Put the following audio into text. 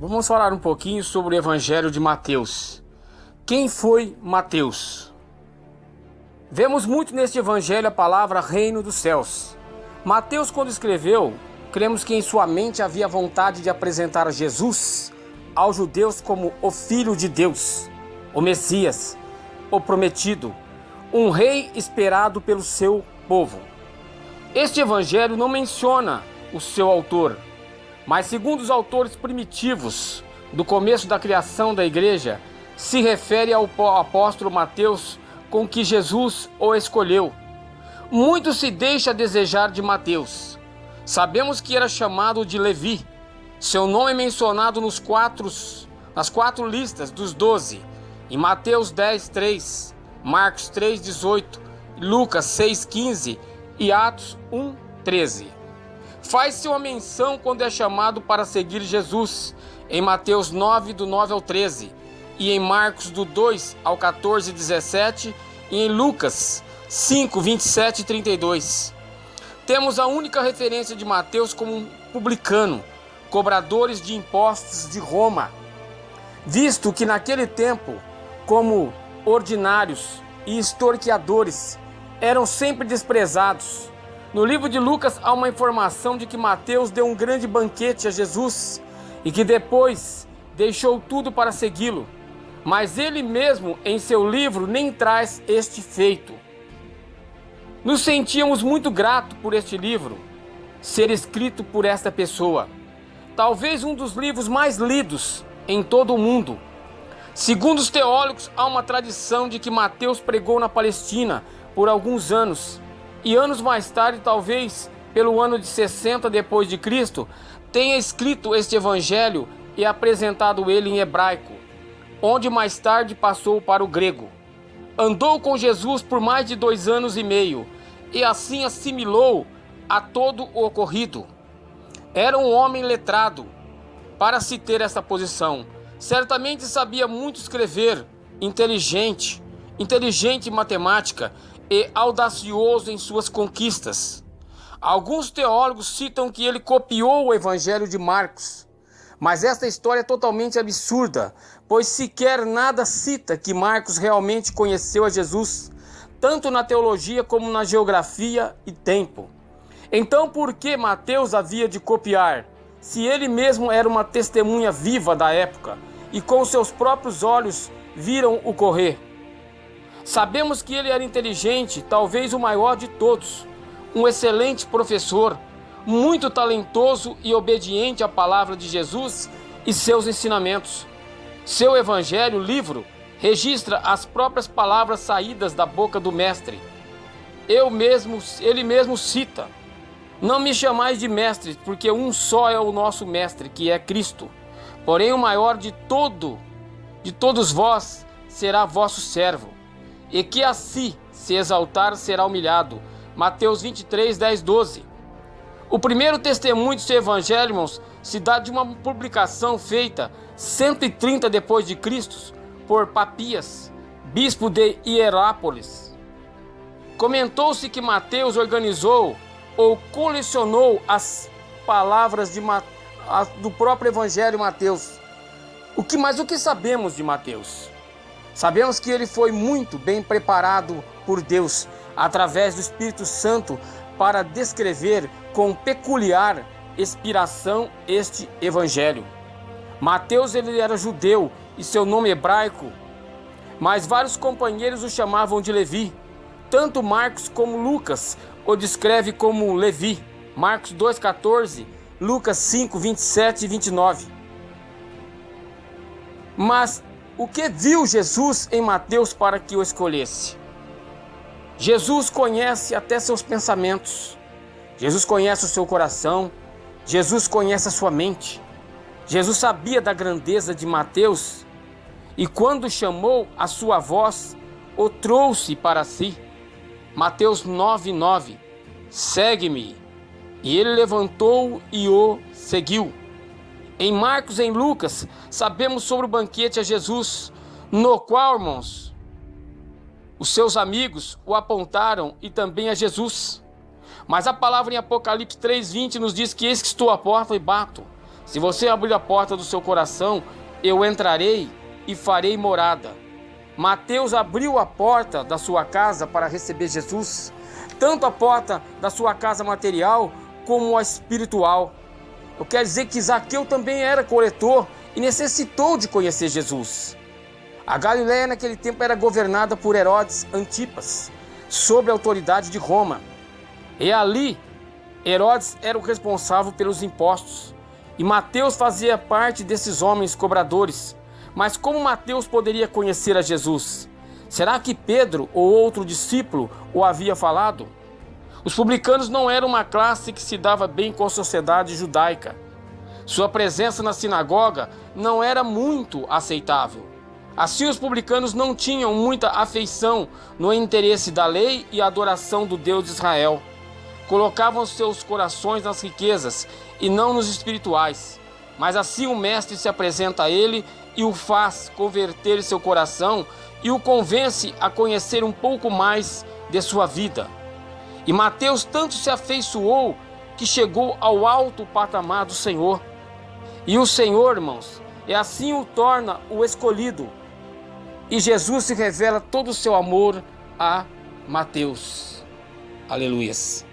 Vamos falar um pouquinho sobre o Evangelho de Mateus. Quem foi Mateus? Vemos muito neste Evangelho a palavra reino dos céus. Mateus, quando escreveu, cremos que em sua mente havia vontade de apresentar Jesus aos judeus como o Filho de Deus, o Messias, o prometido, um rei esperado pelo seu povo. Este Evangelho não menciona o seu autor, mas segundo os autores primitivos do começo da criação da igreja, se refere ao apóstolo Mateus com que Jesus o escolheu. Muito se deixa a desejar de Mateus. Sabemos que era chamado de Levi. Seu nome é mencionado nas quatro listas dos 12, em Mateus 10:3, Marcos 3:18, Lucas 6:15 e Atos 1:13. Faz-se uma menção quando é chamado para seguir Jesus, em Mateus 9, do 9 ao 13, e em Marcos do 2 ao 14 e 17, e em Lucas 5, 27 e 32. Temos a única referência de Mateus como um publicano, cobradores de impostos de Roma, visto que naquele tempo, como ordinários e extorquiadores, eram sempre desprezados. No livro de Lucas há uma informação de que Mateus deu um grande banquete a Jesus e que depois deixou tudo para segui-lo. Mas ele mesmo, em seu livro, nem traz este feito. Nos sentíamos muito gratos por este livro ser escrito por esta pessoa. Talvez um dos livros mais lidos em todo o mundo. Segundo os teólogos, há uma tradição de que Mateus pregou na Palestina por alguns anos. E anos mais tarde, talvez pelo ano de 60 depois de Cristo, tenha escrito este evangelho e apresentado ele em hebraico, onde mais tarde passou para o grego. Andou com Jesus por mais de 2 anos e meio e assim assimilou a todo o ocorrido. Era um homem letrado para se ter essa posição. Certamente sabia muito escrever, inteligente em matemática e audacioso em suas conquistas. Alguns teólogos citam que ele copiou o Evangelho de Marcos, mas esta história é totalmente absurda, pois sequer nada cita que Marcos realmente conheceu a Jesus, tanto na teologia como na geografia e tempo. Então por que Mateus havia de copiar, se ele mesmo era uma testemunha viva da época e com seus próprios olhos viram o ocorrer? Sabemos que ele era inteligente, talvez o maior de todos, um excelente professor, muito talentoso e obediente à palavra de Jesus e seus ensinamentos. Seu evangelho, livro, registra as próprias palavras saídas da boca do mestre. Ele mesmo cita: "Não me chamais de mestre, porque um só é o nosso mestre, que é Cristo. Porém o maior de todos vós será vosso servo. E que a si se exaltar será humilhado." Mateus 23, 10, 12. O primeiro testemunho de seu evangelho, irmãos, se dá de uma publicação feita 130 depois de Cristo por Papias, bispo de Hierápolis. Comentou-se que Mateus organizou ou colecionou as palavras do próprio evangelho de Mateus. Mas o que sabemos de Mateus? Sabemos que ele foi muito bem preparado por Deus, através do Espírito Santo, para descrever com peculiar inspiração este evangelho. Mateus, ele era judeu e seu nome hebraico, mas vários companheiros o chamavam de Levi. Tanto Marcos como Lucas o descreve como Levi. Marcos 2,14, Lucas 5, 27 e 29. Mas o que viu Jesus em Mateus para que o escolhesse? Jesus conhece até seus pensamentos. Jesus conhece o seu coração. Jesus conhece a sua mente. Jesus sabia da grandeza de Mateus e quando chamou a sua voz, o trouxe para si. Mateus 9:9. Segue-me. E ele levantou e o seguiu. Em Marcos e em Lucas, sabemos sobre o banquete a Jesus, no qual, irmãos, os seus amigos o apontaram e também a Jesus. Mas a palavra em Apocalipse 3:20 nos diz que eis que estou à porta e bato. Se você abrir a porta do seu coração, eu entrarei e farei morada. Mateus abriu a porta da sua casa para receber Jesus, tanto a porta da sua casa material como a espiritual. Eu quero dizer que Zaqueu também era coletor e necessitou de conhecer Jesus. A Galileia naquele tempo era governada por Herodes Antipas, sob a autoridade de Roma. E ali, Herodes era o responsável pelos impostos, e Mateus fazia parte desses homens cobradores. Mas como Mateus poderia conhecer a Jesus? Será que Pedro ou outro discípulo o havia falado? Os publicanos não eram uma classe que se dava bem com a sociedade judaica. Sua presença na sinagoga não era muito aceitável. Assim, os publicanos não tinham muita afeição no interesse da lei e adoração do Deus de Israel. Colocavam seus corações nas riquezas e não nos espirituais. Mas assim o mestre se apresenta a ele e o faz converter seu coração e o convence a conhecer um pouco mais de sua vida. E Mateus tanto se afeiçoou que chegou ao alto patamar do Senhor. E o Senhor, irmãos, assim o torna o escolhido. E Jesus se revela todo o seu amor a Mateus. Aleluias.